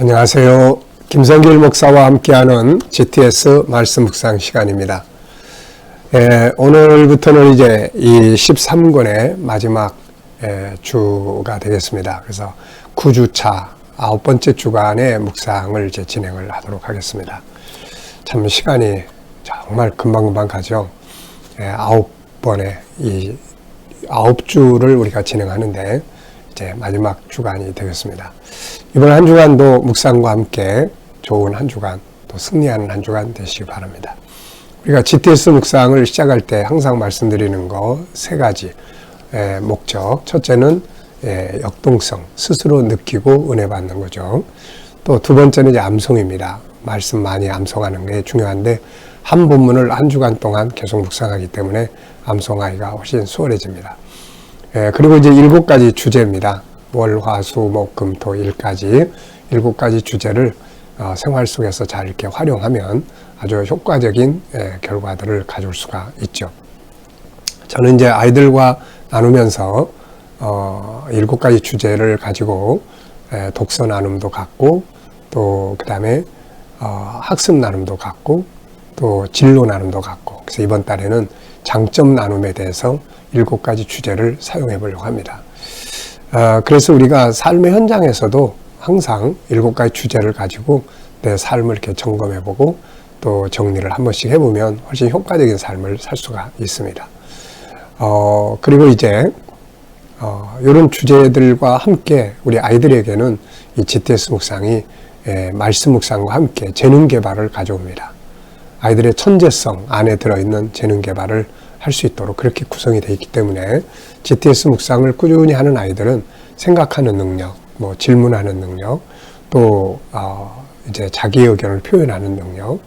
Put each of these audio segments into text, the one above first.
안녕하세요. 김성길 목사와 함께하는 GTS 말씀 묵상 시간입니다. 오늘부터는 이제 이 13권의 마지막 주가 되겠습니다. 그래서 9주차 9번째 주간의 묵상을 이제 진행을 하도록 하겠습니다. 참 시간이 정말 금방금방 가죠. 9번의 이 9주를 우리가 진행하는데 이제 마지막 주간이 되겠습니다. 이번 한 주간도 묵상과 함께 좋은 한 주간, 또 승리하는 한 주간 되시기 바랍니다. 우리가 GTS 묵상을 시작할 때 항상 말씀드리는 거 세 가지 목적. 첫째는 역동성, 스스로 느끼고 은혜 받는 거죠. 또 두 번째는 이제 암송입니다. 말씀 많이 암송하는 게 중요한데 한 본문을 한 주간 동안 계속 묵상하기 때문에 암송하기가 훨씬 수월해집니다. 그리고 이제 7가지 주제입니다. 월, 화, 수, 목, 금, 토, 일까지 7가지 주제를 생활 속에서 잘 이렇게 활용하면 아주 효과적인 결과들을 가져올 수가 있죠. 저는 이제 아이들과 나누면서 7가지 주제를 가지고 독서 나눔도 갖고 또 그 다음에 학습 나눔도 갖고 또 진로 나눔도 갖고, 그래서 이번 달에는 장점 나눔에 대해서 7가지 주제를 사용해 보려고 합니다. 그래서 우리가 삶의 현장에서도 항상 7가지 주제를 가지고 내 삶을 이렇게 점검해 보고 또 정리를 한 번씩 해보면 훨씬 효과적인 삶을 살 수가 있습니다. 그리고 이제 이런 주제들과 함께 우리 아이들에게는 이 GTS 묵상이 말씀 묵상과 함께 재능 개발을 가져옵니다. 아이들의 천재성 안에 들어있는 재능 개발을 할 수 있도록 그렇게 구성이 되어 있기 때문에 GTS 묵상을 꾸준히 하는 아이들은 생각하는 능력, 뭐 질문하는 능력, 또 이제 자기 의견을 표현하는 능력,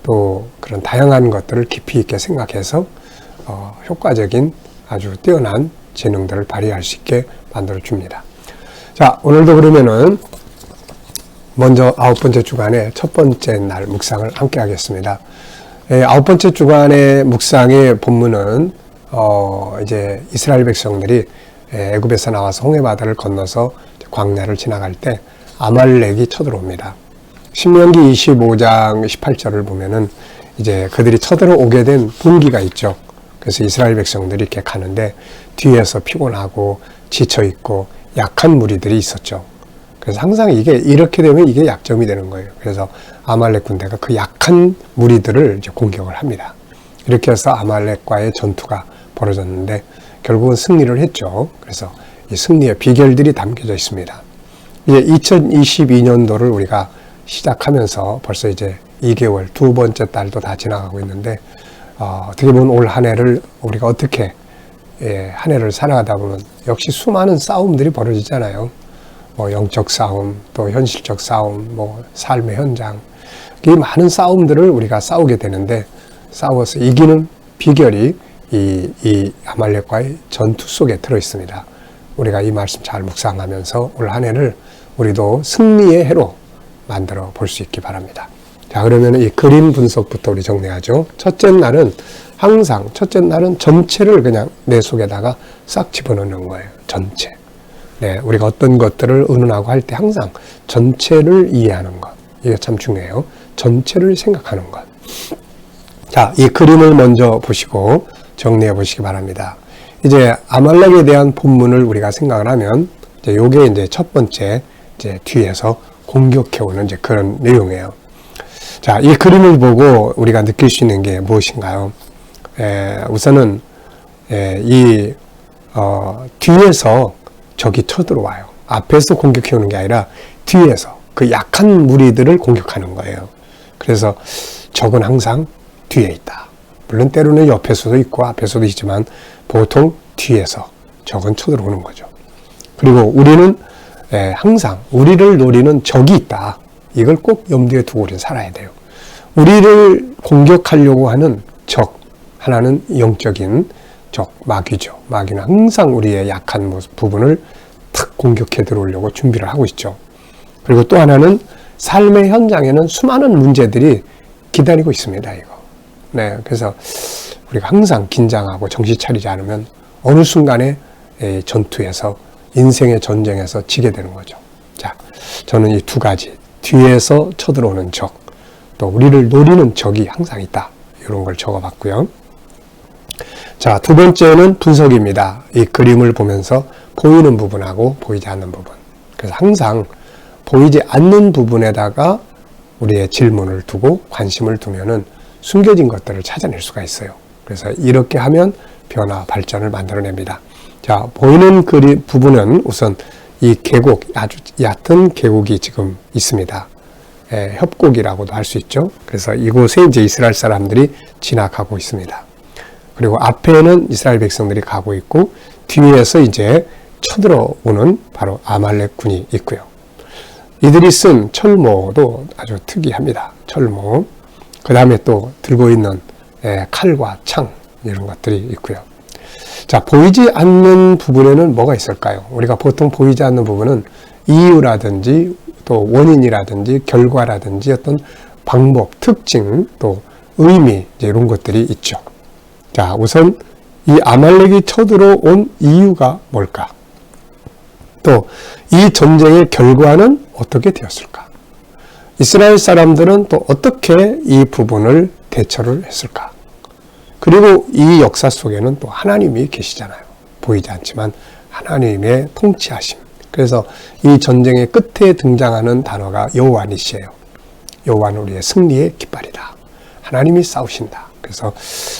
또 그런 다양한 것들을 깊이 있게 생각해서 효과적인 아주 뛰어난 재능들을 발휘할 수 있게 만들어 줍니다. 자, 오늘도 그러면은 먼저 9번째 주간의 첫 번째 날 묵상을 함께 하겠습니다. 9번째 주간의 묵상의 본문은 이제 이스라엘 백성들이 애굽에서 나와서 홍해바다를 건너서 광야를 지나갈 때 아말렉이 쳐들어옵니다. 신명기 25장 18절을 보면은 이제 그들이 쳐들어오게 된 분기가 있죠. 그래서 이스라엘 백성들이 이렇게 가는데 뒤에서 피곤하고 지쳐있고 약한 무리들이 있었죠. 그래서 항상 이렇게 되면 이게 약점이 되는 거예요. 그래서 아말렉 군대가 그 약한 무리들을 이제 공격을 합니다. 이렇게 해서 아말렉과의 전투가 벌어졌는데 결국은 승리를 했죠. 그래서 이 승리의 비결들이 담겨져 있습니다. 이제 2022년도를 우리가 시작하면서 벌써 이제 2개월, 두 번째 달도 다 지나가고 있는데 어떻게 보면 올 한 해를 우리가 어떻게 한 해를 살아가다 보면 역시 수많은 싸움들이 벌어지잖아요. 뭐 영적 싸움, 또 현실적 싸움, 뭐 삶의 현장, 이 많은 싸움들을 우리가 싸우게 되는데 싸워서 이기는 비결이 이 아말렉과의 전투 속에 들어 있습니다. 우리가 이 말씀 잘 묵상하면서 올 한 해를 우리도 승리의 해로 만들어 볼 수 있기 바랍니다. 자, 그러면 이 그림 분석부터 우리 정리하죠. 첫째 날은 전체를 그냥 내 속에다가 싹 집어넣는 거예요. 전체. 네, 우리가 어떤 것들을 의논하고 할 때 항상 전체를 이해하는 것. 이게 참 중요해요. 전체를 생각하는 것. 자, 이 그림을 먼저 보시고 정리해 보시기 바랍니다. 이제 아말렉에 대한 본문을 우리가 생각을 하면 요게 이제 첫 번째 이제 뒤에서 공격해오는 이제 그런 내용이에요. 자, 이 그림을 보고 우리가 느낄 수 있는 게 무엇인가요? 우선은 뒤에서 적이 쳐들어와요. 앞에서 공격해오는 게 아니라 뒤에서 그 약한 무리들을 공격하는 거예요. 그래서 적은 항상 뒤에 있다. 물론 때로는 옆에서도 있고 앞에서도 있지만 보통 뒤에서 적은 쳐들어오는 거죠. 그리고 우리는 항상 우리를 노리는 적이 있다. 이걸 꼭 염두에 두고 우리는 살아야 돼요. 우리를 공격하려고 하는 적, 하나는 영적인 적, 마귀죠. 마귀는 항상 우리의 약한 부분을 탁 공격해 들어오려고 준비를 하고 있죠. 그리고 또 하나는 삶의 현장에는 수많은 문제들이 기다리고 있습니다. 이거. 네, 그래서 우리가 항상 긴장하고 정신 차리지 않으면 어느 순간에 전투에서 인생의 전쟁에서 지게 되는 거죠. 자, 저는 이 두 가지 뒤에서 쳐들어오는 적, 또 우리를 노리는 적이 항상 있다. 이런 걸 적어봤고요. 자, 두 번째는 분석입니다. 이 그림을 보면서 보이는 부분하고 보이지 않는 부분. 그래서 항상 보이지 않는 부분에다가 우리의 질문을 두고 관심을 두면은 숨겨진 것들을 찾아낼 수가 있어요. 그래서 이렇게 하면 변화, 발전을 만들어냅니다. 자, 보이는 부분은 우선 이 계곡, 아주 얕은 계곡이 지금 있습니다. 협곡이라고도 할 수 있죠. 그래서 이곳에 이제 이스라엘 사람들이 진학하고 있습니다. 그리고 앞에는 이스라엘 백성들이 가고 있고 뒤에서 이제 쳐들어오는 바로 아말렉 군이 있고요. 이들이 쓴 철모도 아주 특이합니다. 철모. 그 다음에 또 들고 있는 칼과 창 이런 것들이 있고요. 자, 보이지 않는 부분에는 뭐가 있을까요? 우리가 보통 보이지 않는 부분은 이유라든지 또 원인이라든지 결과라든지 어떤 방법, 특징, 또 의미 이런 것들이 있죠. 자, 우선 이 아말렉이 쳐들어온 이유가 뭘까? 또 이 전쟁의 결과는 어떻게 되었을까? 이스라엘 사람들은 또 어떻게 이 부분을 대처를 했을까? 그리고 이 역사 속에는 또 하나님이 계시잖아요. 보이지 않지만 하나님의 통치하심. 그래서 이 전쟁의 끝에 등장하는 단어가 여호와 니시예요. 여호와는 우리의 승리의 깃발이다. 하나님이 싸우신다. 그래서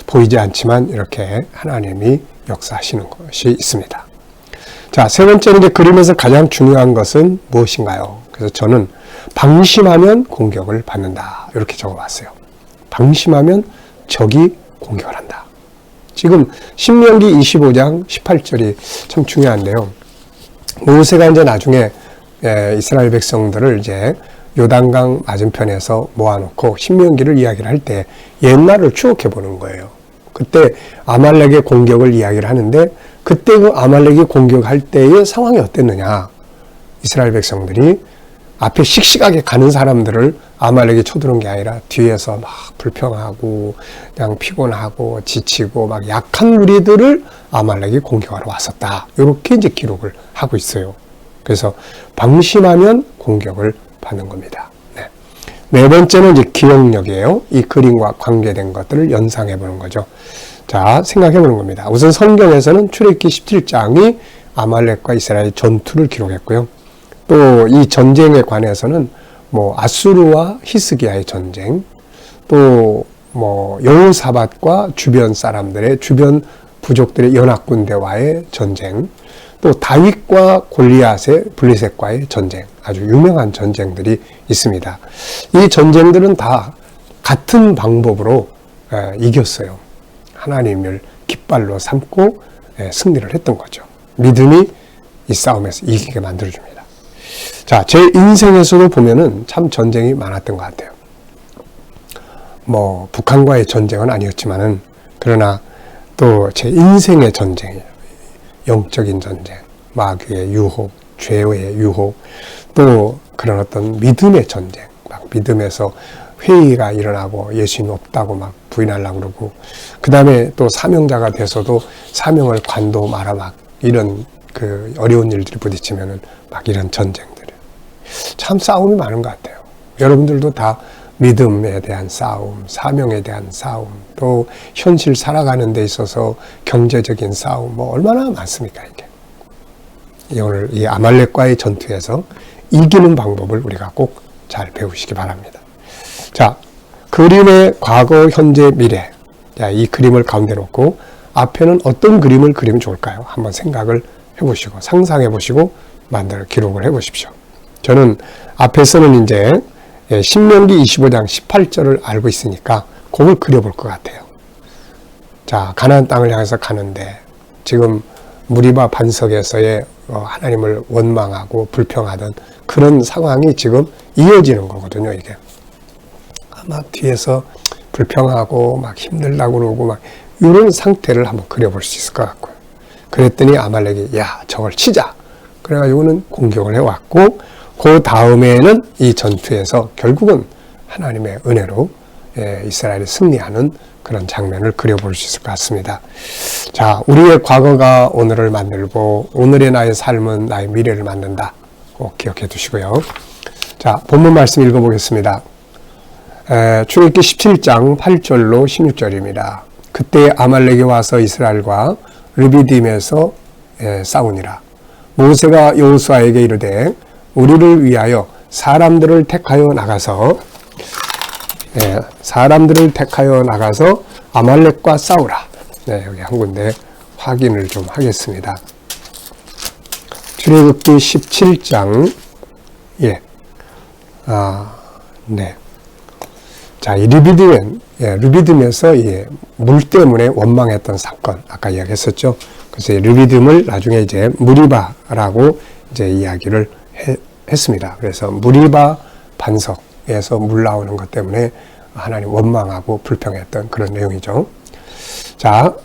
보이지 않지만 이렇게 하나님이 역사하시는 것이 있습니다. 자, 세 번째는 이제 그림에서 가장 중요한 것은 무엇인가요? 그래서 저는 방심하면 공격을 받는다. 이렇게 적어봤어요. 방심하면 적이 공격을 한다. 지금 신명기 25장 18절이 참 중요한데요. 모세가 이제 나중에 이스라엘 백성들을 이제 요단강 맞은편에서 모아놓고 신명기를 이야기를 할 때 옛날을 추억해 보는 거예요. 그때 아말렉의 공격을 이야기를 하는데 그때 그 아말렉이 공격할 때의 상황이 어땠느냐. 이스라엘 백성들이 앞에 씩씩하게 가는 사람들을 아말렉이 쳐들어온 게 아니라 뒤에서 막 불평하고 그냥 피곤하고 지치고 막 약한 무리들을 아말렉이 공격하러 왔었다. 이렇게 이제 기록을 하고 있어요. 그래서 방심하면 공격을 받는 겁니다. 네 번째는 이제 기억력이에요. 이 그림과 관계된 것들을 연상해 보는 거죠. 자, 생각해 보는 겁니다. 우선 성경에서는 출애굽기 17장이 아말렉과 이스라엘 전투를 기록했고요. 또 이 전쟁에 관해서는 뭐 아수르와 히스기야의 전쟁, 또 뭐 여호사밧과 주변 사람들의 주변 부족들의 연합군대와의 전쟁, 또 다윗과 골리앗의 블레셋과의 전쟁, 아주 유명한 전쟁들이 있습니다. 이 전쟁들은 다 같은 방법으로 이겼어요. 하나님을 깃발로 삼고 승리를 했던 거죠. 믿음이 이 싸움에서 이기게 만들어줍니다. 자, 제 인생에서도 보면은 참 전쟁이 많았던 것 같아요. 뭐 북한과의 전쟁은 아니었지만은 그러나 또 제 인생의 전쟁이에요. 영적인 전쟁, 마귀의 유혹, 죄의 유혹, 또 그런 어떤 믿음의 전쟁, 막 믿음에서 회의가 일어나고 예수님 없다고 막 부인하려고 그러고, 그 다음에 또 사명자가 돼서도 사명을 관도 마라 막 이런 그 어려운 일들이 부딪히면은 막 이런 전쟁들. 참 싸움이 많은 것 같아요. 여러분들도 다 믿음에 대한 싸움, 사명에 대한 싸움, 또 현실 살아가는 데 있어서 경제적인 싸움, 뭐 얼마나 많습니까, 이게. 오늘 이 아말렉과의 전투에서 이기는 방법을 우리가 꼭 잘 배우시기 바랍니다. 자, 그림의 과거, 현재, 미래. 자, 이 그림을 가운데 놓고 앞에는 어떤 그림을 그리면 좋을까요? 한번 생각을 해보시고, 상상해보시고, 기록을 해보십시오. 저는 앞에서는 이제 신명기 25장 18절을 알고 있으니까 그걸 그려볼 것 같아요. 자, 가나안 땅을 향해서 가는데 지금 무리바 반석에서의 하나님을 원망하고 불평하던 그런 상황이 지금 이어지는 거거든요, 이게. 막 뒤에서 불평하고 막 힘들다고 그러고 막 이런 상태를 한번 그려볼 수 있을 것 같고요. 그랬더니 아말렉이 야, 저걸 치자. 그래가지고는 공격을 해왔고, 그 다음에는 이 전투에서 결국은 하나님의 은혜로 이스라엘이 승리하는 그런 장면을 그려볼 수 있을 것 같습니다. 자, 우리의 과거가 오늘을 만들고 오늘의 나의 삶은 나의 미래를 만든다. 꼭 기억해 두시고요. 자, 자, 본문 말씀 읽어보겠습니다. 출애굽기 17장 8절로 16절입니다. 그때 아말렉이 와서 이스라엘과 르비딤에서 싸우니라. 모세가 여호수아에게 이르되 우리를 위하여 사람들을 택하여 나가서 아말렉과 싸우라. 여기 한 군데 확인을 좀 하겠습니다. 출애굽기 17장 자, 이 르비딤에서 물 때문에 원망했던 사건, 아까 이야기했었죠. 그래서 르비딤을 나중에 이제 무리바라고 이제 이야기를 했습니다. 그래서 무리바 반석에서 물 나오는 것 때문에 하나님 원망하고 불평했던 그런 내용이죠. 자,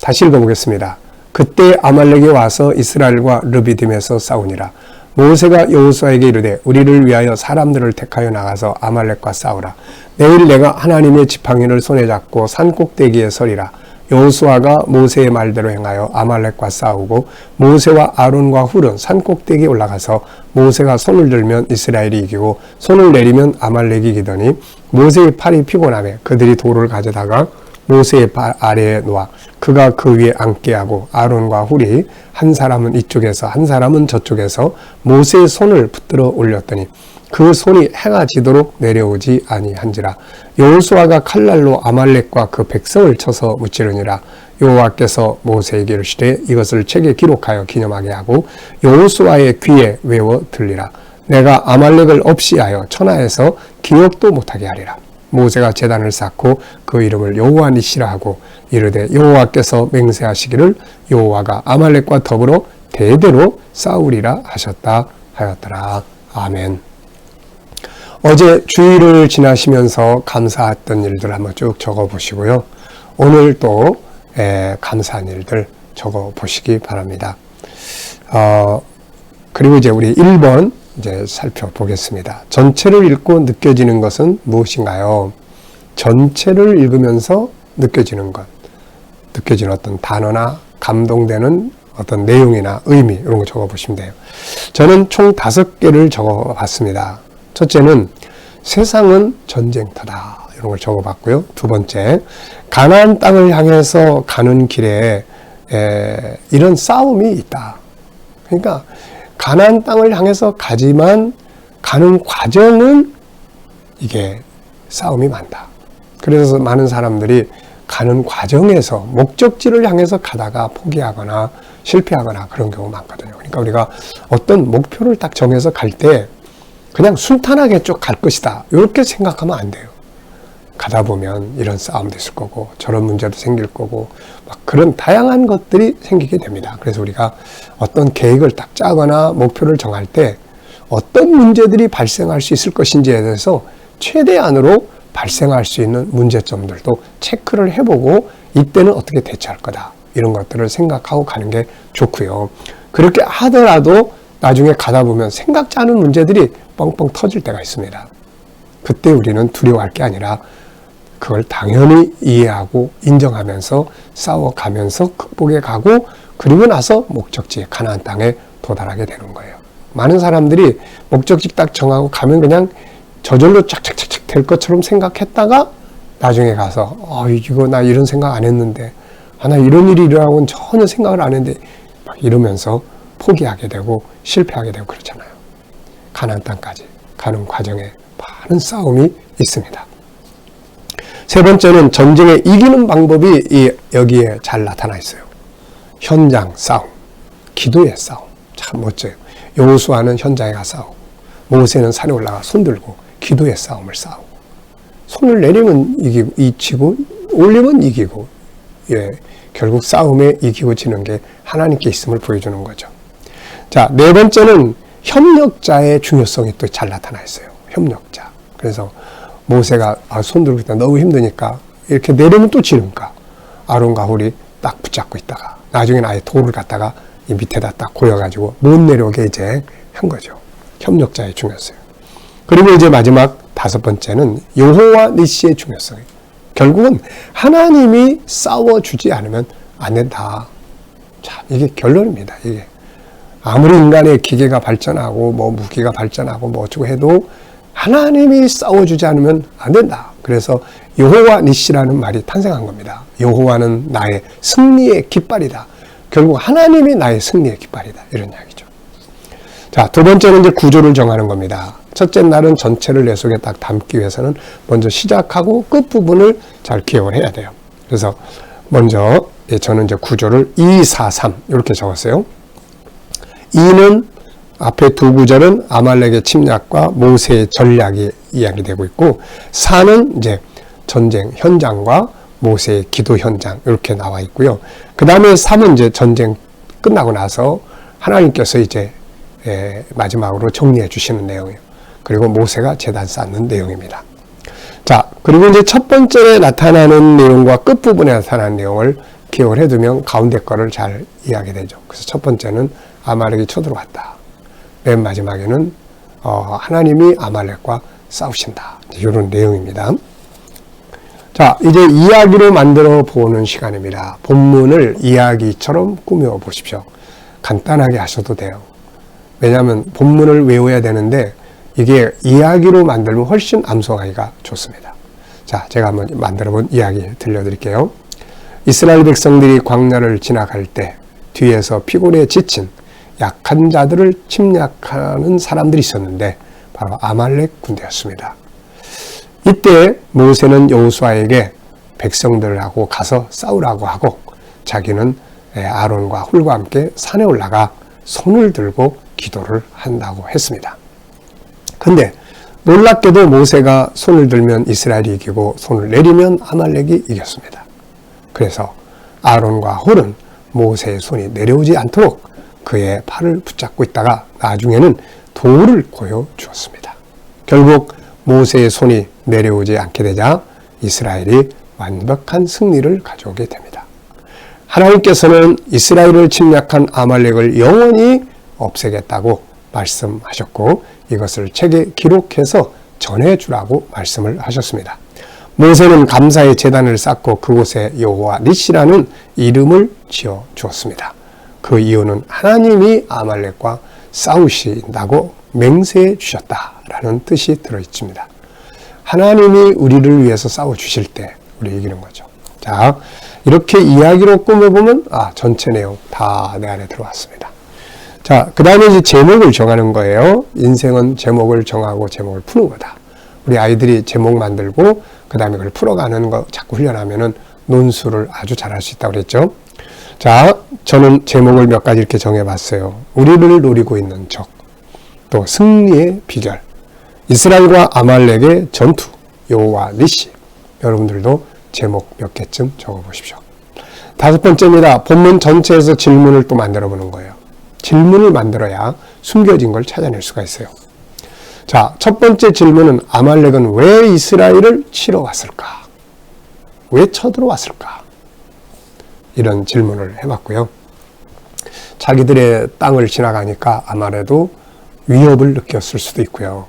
다시 읽어보겠습니다. 그때 아말렉이 와서 이스라엘과 르비딤에서 싸우니라. 모세가 여호수아에게 이르되 우리를 위하여 사람들을 택하여 나가서 아말렉과 싸우라. 내일 내가 하나님의 지팡이를 손에 잡고 산 꼭대기에 서리라. 여호수아가 모세의 말대로 행하여 아말렉과 싸우고 모세와 아론과 훌은 산 꼭대기에 올라가서 모세가 손을 들면 이스라엘이 이기고 손을 내리면 아말렉이 이기더니 모세의 팔이 피곤하며 그들이 돌을 가져다가 모세의 발 아래에 놓아 그가 그 위에 앉게 하고 아론과 훌이 한 사람은 이쪽에서 한 사람은 저쪽에서 모세의 손을 붙들어 올렸더니 그 손이 해가 지도록 내려오지 아니한지라. 여호수아가 칼날로 아말렉과 그 백성을 쳐서 무찌르니라. 여호와께서 모세에게 이르시되 이것을 책에 기록하여 기념하게 하고 여호수아의 귀에 외워 들리라. 내가 아말렉을 없이 하여 천하에서 기억도 못하게 하리라. 모세가 제단을 쌓고 그 이름을 여호와 니시라 하고 이르되 여호와께서 맹세하시기를 여호와가 아말렉과 더불어 대대로 싸우리라 하셨다 하였더라. 아멘. 어제 주일을 지나시면서 감사했던 일들 한번 쭉 적어 보시고요. 오늘 또 감사한 일들 적어 보시기 바랍니다. 그리고 이제 우리 1번 이제 살펴보겠습니다. 전체를 읽고 느껴지는 것은 무엇인가요? 전체를 읽으면서 느껴지는 것, 느껴지는 어떤 단어나 감동되는 어떤 내용이나 의미 이런 거 적어보시면 돼요. 저는 총 5개를 적어봤습니다. 첫째는 세상은 전쟁터다 이런 걸 적어봤고요. 두 번째, 가나안 땅을 향해서 가는 길에 이런 싸움이 있다. 그러니까 가나안 땅을 향해서 가지만 가는 과정은 이게 싸움이 많다. 그래서 많은 사람들이 가는 과정에서 목적지를 향해서 가다가 포기하거나 실패하거나 그런 경우가 많거든요. 그러니까 우리가 어떤 목표를 딱 정해서 갈 때 그냥 순탄하게 쭉 갈 것이다. 이렇게 생각하면 안 돼요. 가다 보면 이런 싸움도 있을 거고 저런 문제도 생길 거고 막 그런 다양한 것들이 생기게 됩니다. 그래서 우리가 어떤 계획을 딱 짜거나 목표를 정할 때 어떤 문제들이 발생할 수 있을 것인지에 대해서 최대한으로 발생할 수 있는 문제점들도 체크를 해보고 이때는 어떻게 대처할 거다. 이런 것들을 생각하고 가는 게 좋고요. 그렇게 하더라도 나중에 가다 보면 생각지 않은 문제들이 뻥뻥 터질 때가 있습니다. 그때 우리는 두려워할 게 아니라 그걸 당연히 이해하고 인정하면서 싸워가면서 극복해 가고 그리고 나서 목적지에 가나안 땅에 도달하게 되는 거예요. 많은 사람들이 목적지 딱 정하고 가면 그냥 저절로 착착착착 될 것처럼 생각했다가 나중에 가서 이거 나 이런 생각 안 했는데 나 이런 일이 일어나고는 전혀 생각을 안 했는데 막 이러면서 포기하게 되고 실패하게 되고 그렇잖아요. 가나안 땅까지 가는 과정에 많은 싸움이 있습니다. 세 번째는 전쟁에 이기는 방법이 여기에 잘 나타나 있어요. 현장 싸움, 기도의 싸움. 참 멋져요. 여호수아는 현장에 가 싸우고 모세는 산에 올라가 손 들고 기도의 싸움을 싸우고 손을 내리면 이기고 올리면 이기고 결국 싸움에 이기고 지는 게 하나님께 있음을 보여주는 거죠. 자, 네 번째는 협력자의 중요성이 또 잘 나타나 있어요. 협력자. 그래서 모세가 손 들고 있다 너무 힘드니까 이렇게 내리면 또 지는가. 아론과 훌이 딱 붙잡고 있다가 나중에는 아예 돌을 갖다가 이 밑에다 딱 고여가지고 못 내려오게 이제 한 거죠. 협력자의 중요성. 그리고 이제 마지막 5번째는 여호와 니시의 중요성. 결국은 하나님이 싸워주지 않으면 안 된다. 참 이게 결론입니다. 이게 아무리 인간의 기계가 발전하고 뭐 무기가 발전하고 뭐 어쩌고 해도 하나님이 싸워주지 않으면 안 된다. 그래서 여호와 니시라는 말이 탄생한 겁니다. 여호와는 나의 승리의 깃발이다. 결국 하나님이 나의 승리의 깃발이다. 이런 이야기죠. 자, 두 번째는 이제 구조를 정하는 겁니다. 첫째 날은 전체를 내 속에 딱 담기 위해서는 먼저 시작하고 끝부분을 잘 기억을 해야 돼요. 그래서 먼저 저는 이제 구조를 2, 4, 3 이렇게 적었어요. 2는 앞에 두 구절은 아말렉의 침략과 모세의 전략이 이야기되고 있고 4는 이제 전쟁 현장과 모세의 기도 현장 이렇게 나와 있고요. 그 다음에 3은 이제 전쟁 끝나고 나서 하나님께서 이제 마지막으로 정리해 주시는 내용이에요. 그리고 모세가 제단 쌓는 내용입니다. 자, 그리고 이제 첫 번째에 나타나는 내용과 끝부분에 나타나는 내용을 기억을 해두면 가운데 거를 잘 이해하게 되죠. 그래서 첫 번째는 아말렉이 쳐들어왔다. 맨 마지막에는 하나님이 아말렉과 싸우신다. 이런 내용입니다. 자, 이제 이야기로 만들어 보는 시간입니다. 본문을 이야기처럼 꾸며 보십시오. 간단하게 하셔도 돼요. 왜냐하면 본문을 외워야 되는데 이게 이야기로 만들면 훨씬 암송하기가 좋습니다. 자, 제가 한번 만들어 본 이야기 들려드릴게요. 이스라엘 백성들이 광야를 지나갈 때 뒤에서 피곤에 지친 약한 자들을 침략하는 사람들이 있었는데 바로 아말렉 군대였습니다. 이때 모세는 여호수아에게 백성들하고 가서 싸우라고 하고 자기는 아론과 훌과 함께 산에 올라가 손을 들고 기도를 한다고 했습니다. 근데 놀랍게도 모세가 손을 들면 이스라엘이 이기고 손을 내리면 아말렉이 이겼습니다. 그래서 아론과 훌은 모세의 손이 내려오지 않도록 그의 팔을 붙잡고 있다가 나중에는 돌을 고여 주었습니다. 결국 모세의 손이 내려오지 않게 되자 이스라엘이 완벽한 승리를 가져오게 됩니다. 하나님께서는 이스라엘을 침략한 아말렉을 영원히 없애겠다고 말씀하셨고 이것을 책에 기록해서 전해주라고 말씀을 하셨습니다. 모세는 감사의 제단을 쌓고 그곳에 여호와 니시라는 이름을 지어 주었습니다. 그 이유는 하나님이 아말렉과 싸우신다고 맹세해 주셨다라는 뜻이 들어있습니다. 하나님이 우리를 위해서 싸워주실 때 우리 이기는 거죠. 자, 이렇게 이야기로 꾸며보면 전체 내용 다 내 안에 들어왔습니다. 자, 그 다음에 이제 제목을 정하는 거예요. 인생은 제목을 정하고 제목을 푸는 거다. 우리 아이들이 제목 만들고 그 다음에 그걸 풀어가는 거 자꾸 훈련하면은 논술을 아주 잘할 수 있다고 그랬죠. 자, 저는 제목을 몇 가지 이렇게 정해봤어요. 우리를 노리고 있는 적, 또 승리의 비결, 이스라엘과 아말렉의 전투, 여호와 니시. 여러분들도 제목 몇 개쯤 적어보십시오. 다섯 번째입니다. 본문 전체에서 질문을 또 만들어 보는 거예요. 질문을 만들어야 숨겨진 걸 찾아낼 수가 있어요. 자, 첫 번째 질문은 아말렉은 왜 이스라엘을 치러 왔을까? 왜 쳐들어왔을까? 이런 질문을 해봤고요. 자기들의 땅을 지나가니까 아마래도 위협을 느꼈을 수도 있고요.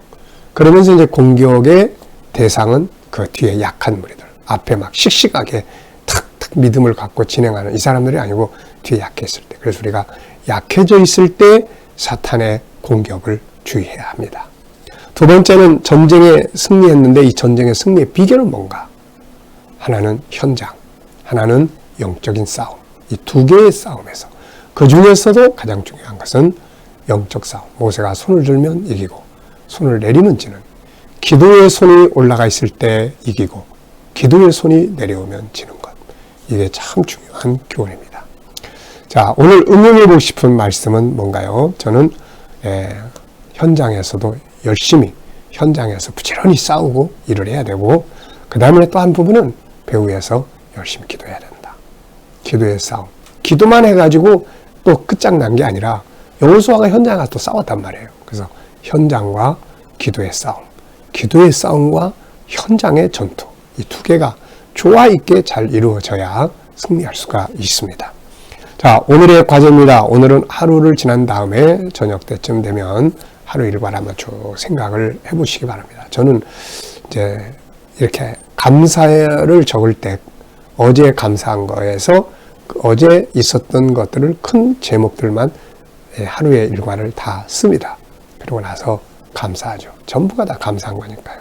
그러면서 이제 공격의 대상은 그 뒤에 약한 무리들, 앞에 막 씩씩하게 탁탁 믿음을 갖고 진행하는 이 사람들이 아니고 뒤에 약했을 때. 그래서 우리가 약해져 있을 때 사탄의 공격을 주의해야 합니다. 두 번째는 전쟁에 승리했는데 이 전쟁의 승리의 비결은 뭔가? 하나는 현장, 하나는 영적인 싸움. 이 두 개의 싸움에서 그 중에서도 가장 중요한 것은 영적 싸움. 모세가 손을 들면 이기고 손을 내리면 지는, 기도의 손이 올라가 있을 때 이기고 기도의 손이 내려오면 지는 것. 이게 참 중요한 교훈입니다. 자, 오늘 응용해보고 싶은 말씀은 뭔가요? 저는 현장에서도 열심히 현장에서 부지런히 싸우고 일을 해야 되고 그 다음에 또 한 부분은 배후에서 열심히 기도해야 된다. 기도의 싸움. 기도만 해가지고 또 끝장난 게 아니라 여호수아가 현장에 가서 또 싸웠단 말이에요. 그래서 현장과 기도의 싸움, 기도의 싸움과 현장의 전투, 이 두 개가 조화 있게 잘 이루어져야 승리할 수가 있습니다. 자, 오늘의 과제입니다. 오늘은 하루를 지난 다음에 저녁 때쯤 되면 하루 일과를 한번 쭉 생각을 해보시기 바랍니다. 저는 이제 이렇게 감사를 적을 때 어제 감사한 거에서 어제 있었던 것들을 큰 제목들만 하루의 일과를 다 씁니다. 그러고 나서 감사하죠. 전부가 다 감사한 거니까요.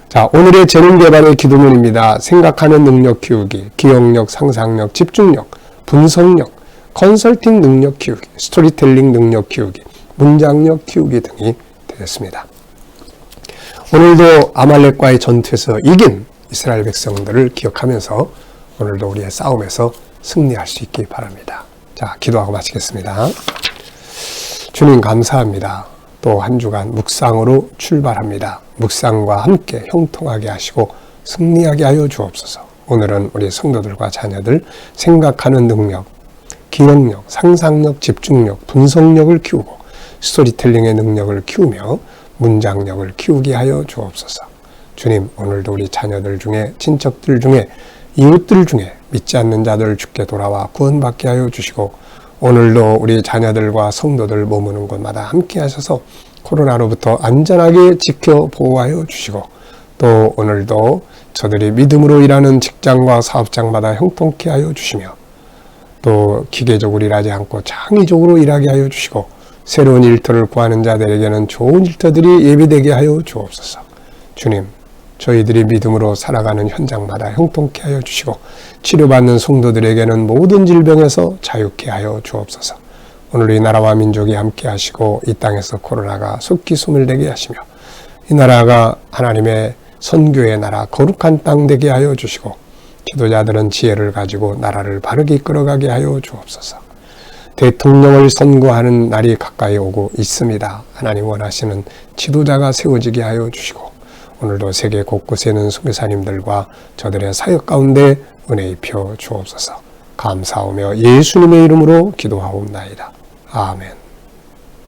자, 오늘의 재능개발의 기도문입니다. 생각하는 능력 키우기, 기억력, 상상력, 집중력, 분석력, 컨설팅 능력 키우기, 스토리텔링 능력 키우기, 문장력 키우기 등이 되겠습니다. 오늘도 아말렉과의 전투에서 이긴 이스라엘 백성들을 기억하면서 오늘도 우리의 싸움에서 승리할 수 있기 바랍니다. 자, 기도하고 마치겠습니다. 주님 감사합니다. 또 한 주간 묵상으로 출발합니다. 묵상과 함께 형통하게 하시고 승리하게 하여 주옵소서. 오늘은 우리 성도들과 자녀들 생각하는 능력, 기억력, 상상력, 집중력, 분석력을 키우고 스토리텔링의 능력을 키우며 문장력을 키우게 하여 주옵소서. 주님, 오늘도 우리 자녀들 중에, 친척들 중에, 이웃들 중에 믿지 않는 자들 주께 돌아와 구원받게 하여 주시고, 오늘도 우리 자녀들과 성도들 머무는 곳마다 함께 하셔서 코로나로부터 안전하게 지켜 보호하여 주시고, 또 오늘도 저들이 믿음으로 일하는 직장과 사업장마다 형통케 하여 주시며, 또 기계적으로 일하지 않고 창의적으로 일하게 하여 주시고, 새로운 일터를 구하는 자들에게는 좋은 일터들이 예비되게 하여 주옵소서. 주님, 저희들이 믿음으로 살아가는 현장마다 형통케 하여 주시고, 치료받는 성도들에게는 모든 질병에서 자유케 하여 주옵소서. 오늘 이 나라와 민족이 함께 하시고 이 땅에서 코로나가 속기 소멸되게 하시며, 이 나라가 하나님의 선교의 나라, 거룩한 땅 되게 하여 주시고, 지도자들은 지혜를 가지고 나라를 바르게 이끌어가게 하여 주옵소서. 대통령을 선거하는 날이 가까이 오고 있습니다. 하나님 원하시는 지도자가 세워지게 하여 주시고, 오늘도 세계 곳곳에 있는 선교사님들과 저들의 사역 가운데 은혜 입혀 주옵소서. 감사하며 예수님의 이름으로 기도하옵나이다. 아멘.